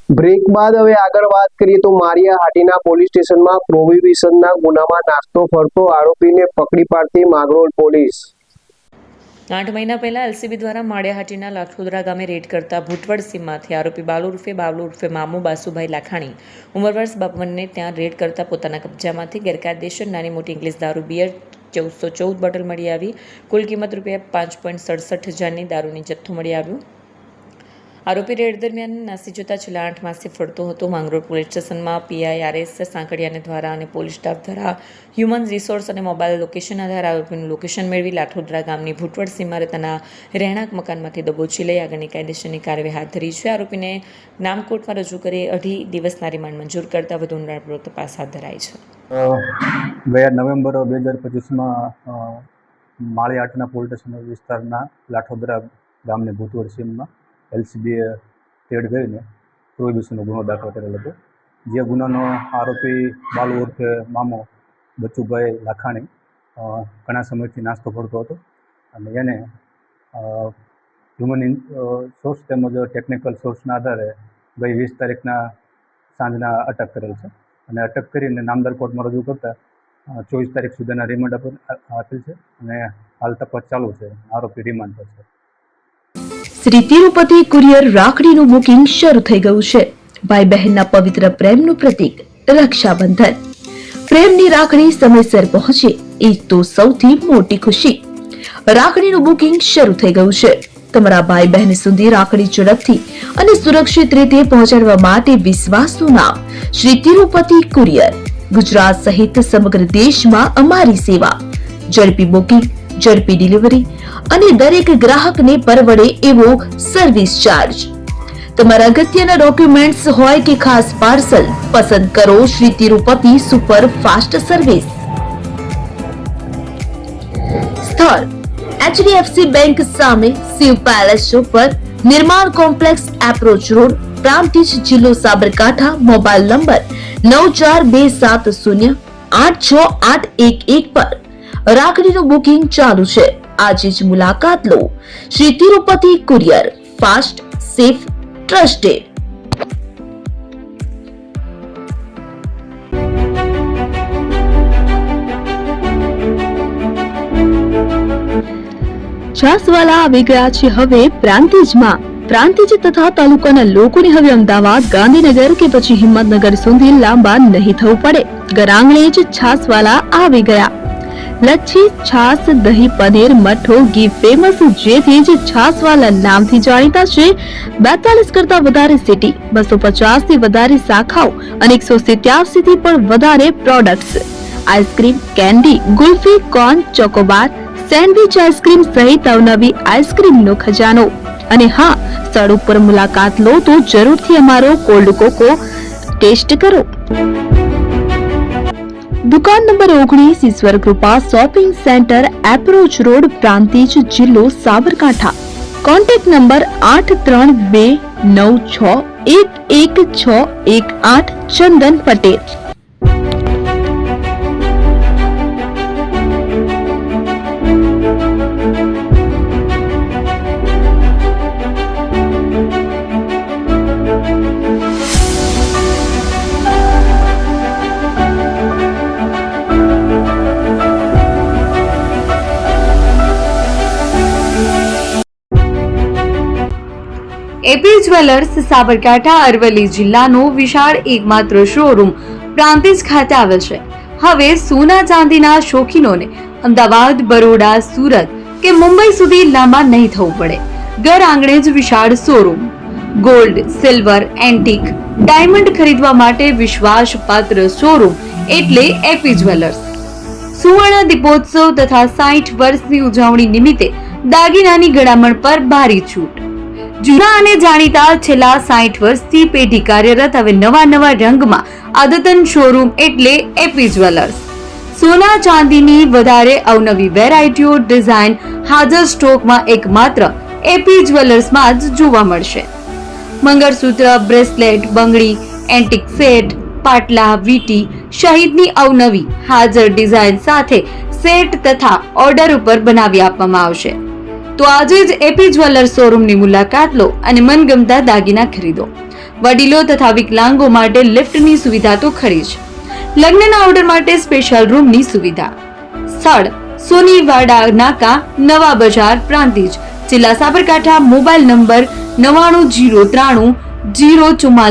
Break બાદ હવે આગળ વાત કરીએ તો માળિયા હાટીના પોલીસ સ્ટેશનમાં પ્રોહિબિશનના ગુનામાં નાસ્તો ફરતો આરોપીને પકડી પાડતી માંગરોળ પોલીસ। 8 મહિના પહેલા એલસીબી દ્વારા માળિયા હાટીના લાઠોદરા ગામે રેડ કરતા ભૂટવડ સીમમાંથી આરોપી બાલુ ઉર્ફે મામુ બાસુભાઈ લાખાણી ઉંમર વર્ષ 52ને ત્યાં રેડ કરતા પોતાના કબજામાંથી ગેરકાયદેસર નાની મોટી ઇંગ્લિશ દારૂ બિયર 1414 બોટલ મળી આવી। કુલ કિંમત ₹5.67,000ની દારૂની જથ્થો મળી આવ્યો। આરોપી રેડ દરમિયાન નાસી જતા છેલ્લા 8 માસથી ફરતો હતો। માંગરોળ પોલીસ સ્ટેશનમાં PIRS સાંકળિયાને દ્વારા અને પોલીસ સ્ટાફ દ્વારા હ્યુમન રિસોર્સ અને મોબાઈલ લોકેશન આધારે આરોપીનું લોકેશન મેળવી લાઠોદરા ગામની ભૂટવડ સીમા રહેતાના રહેણાંક મકાનમાંથી દબોચી લઈ આગળની કાયદેસરની કાર્યવાહી હાથ ધરી છે। આરોપીને નામકોર્ટમાં રજૂ કરી 2.5 દિવસના રિમાન્ડ મંજૂર કરતા વધુ ઊંડાણપૂર્વક તપાસ હાથ ધરાઈ છે। ગયા November 2025માં Maliya Hatina police station વિસ્તારના લાઠોદરા ગામની ભૂટવડ સીમમાં એલસીબીએ રેડ કરીને પ્રોહિબિશનનો ગુનો દાખલ કરેલ હતો। જે ગુનાનો આરોપી બાલુ ઉર્ફે મામો બચુભાઈ લાખાણી ઘણા સમયથી નાસ્તો કરતો હતો અને એને હ્યુમન સોર્સ તેમજ ટેકનિકલ સોર્સના આધારે ગઈ 20 તારીખના સાંજના અટક કરેલ છે અને અટક કરીને નામદાર કોર્ટમાં રજૂ કરતા 24 તારીખ સુધીના રિમાન્ડ આપેલ છે અને હાલ તપાસ ચાલુ છે। આરોપી રિમાન્ડ પર છે। શ્રી તિરુપતિ કુરિયર રાખડીનું બુકિંગ શરૂ થઈ ગયું છે। ભાઈ બહેનના પવિત્ર પ્રેમનું પ્રતીક રક્ષાબંધન। પ્રેમની રાખડી સમયસર પહોંચે એ તો સૌથી મોટી ખુશી। રાખડીનું બુકિંગ શરૂ થઈ ગયું છે। તમારા ભાઈ બહેન સુધી રાખડી ઝડપથી અને સુરક્ષિત રીતે પહોંચાડવા માટે વિશ્વાસનું નામ શ્રી તિરુપતિ કુરિયર। ગુજરાત સહિત સમગ્ર દેશમાં અમારી સેવા। ઝડપી બુકિંગ, ઝડપી ડિલિવરી અને દરેક ગ્રાહકને પરવડે એવો સર્વિસ ચાર્જ। તમારા અગત્યના ડોક્યુમેન્ટ્સ હોય કે ખાસ પાર્સલ, પસંદ કરો Shri Tirupati super fast service. સ્થળ HDFC બેંક સામે શિવ પેલેસ ઉપર, નિર્માણ કોમ્પ્લેક્સ એપ્રોચ રોડ, પ્રાંતિજ, જિલ્લો સાબરકાંઠા। મોબાઈલ નંબર 9427086811 પર રાખડીનું બુકિંગ ચાલુ છે। આજે જ મુલાકાત લો। Shri Tirupati courier, fast, safe, trusted. છાસવાલા આવી ગયા છે હવે પ્રાંતિજમાં। પ્રાંતિજ તથા તાલુકાના લોકોને હવે અમદાવાદ, ગાંધીનગર કે પછી હિંમતનગર સુધી લાંબા નહીં થવું પડે। ઘર આંગણે જ છાસવાલા આવી ગયા। લચ્છી, છાસ, દહીં, પનીર, મઠો, ઘી ફેમસ, જેથી જ છાસવાલા નામથી જાણીતા છે। 42 કરતા વધારે સિટી, 250 થી વધારે શાખાઓ અને 187 થી પણ વધારે products. Ice cream, candy, kulfi, corn, Chocobar, sandwich ice cream સહિત અવનવી આઈસ્ક્રીમનો ખજાનો। અને હા, સ્થળ ઉપર મુલાકાત લો તો જરૂરથી અમારો કોલ્ડ કોકો ટેસ્ટ કરો। દુકાન number 19, Ishwar Krupa shopping centre, approach road, Prantij, જિલ્લો Sabarkantha. Contact number 8326111618 Chandan Patel. AP jewellers Sabarkantha Aravalli જિલ્લાનો વિશાળ એકમાત્ર શોરૂમ પ્રાંતિજ ખાતે આવેલ છે। હવે સોના ચાંદીના શોખીનોને અમદાવાદ, બરોડા, સુરત કે મુંબઈ સુધી લાંબા નહીં થવું પડે। ઘર આંગણે જ વિશાળ showroom. Gold, silver, antique, diamond ખરીદવા માટે વિશ્વાસપાત્ર શોરૂમ એટલે એપી જ્વેલર્સ। સુવર્ણ દીપોત્સવ તથા 60 વર્ષની ઉજવણી નિમિત્તે દાગીનાની ગળામણ પર ભારી છૂટ। જૂના અને જાણીતા છેલ્લા 60 વર્ષથી પેઢી કાર્યરત હવે નવા રંગમાં અદ્યતન શોરૂમ એટલે એપી જ્વેલર્સ। સોના ચાંદીની વધારે અવનવી વેરાયટીઓ, ડિઝાઇન હાજર સ્ટોકમાં એકમાત્ર એપી જ્વેલર્સમાં જ જોવા મળશે। મંગળસૂત્ર, બ્રેસલેટ, બંગડી, એન્ટિક સેટ, પાટલા, વીટી સહિતની અવનવી હાજર ડિઝાઇન સાથે સેટ તથા ઓર્ડર ઉપર બનાવી આપવામાં આવશે। તો આજે જ એપી જ્વેલર્સ શોરૂમની મુલાકાત લો અને મનગમતા દાગીના ખરીદો। વડીલો તથા વિકલાંગો માટે લિફ્ટની સુવિધા તો ખરી જ. લગ્નના ઓર્ડર માટે સ્પેશિયલ રૂમની સુવિધા. સ્થળ સોનીવાડા નાકા, નવા બજાર, પ્રાંતિજ, જિલ્લા સાબરકાંઠા. Mobile number 99030044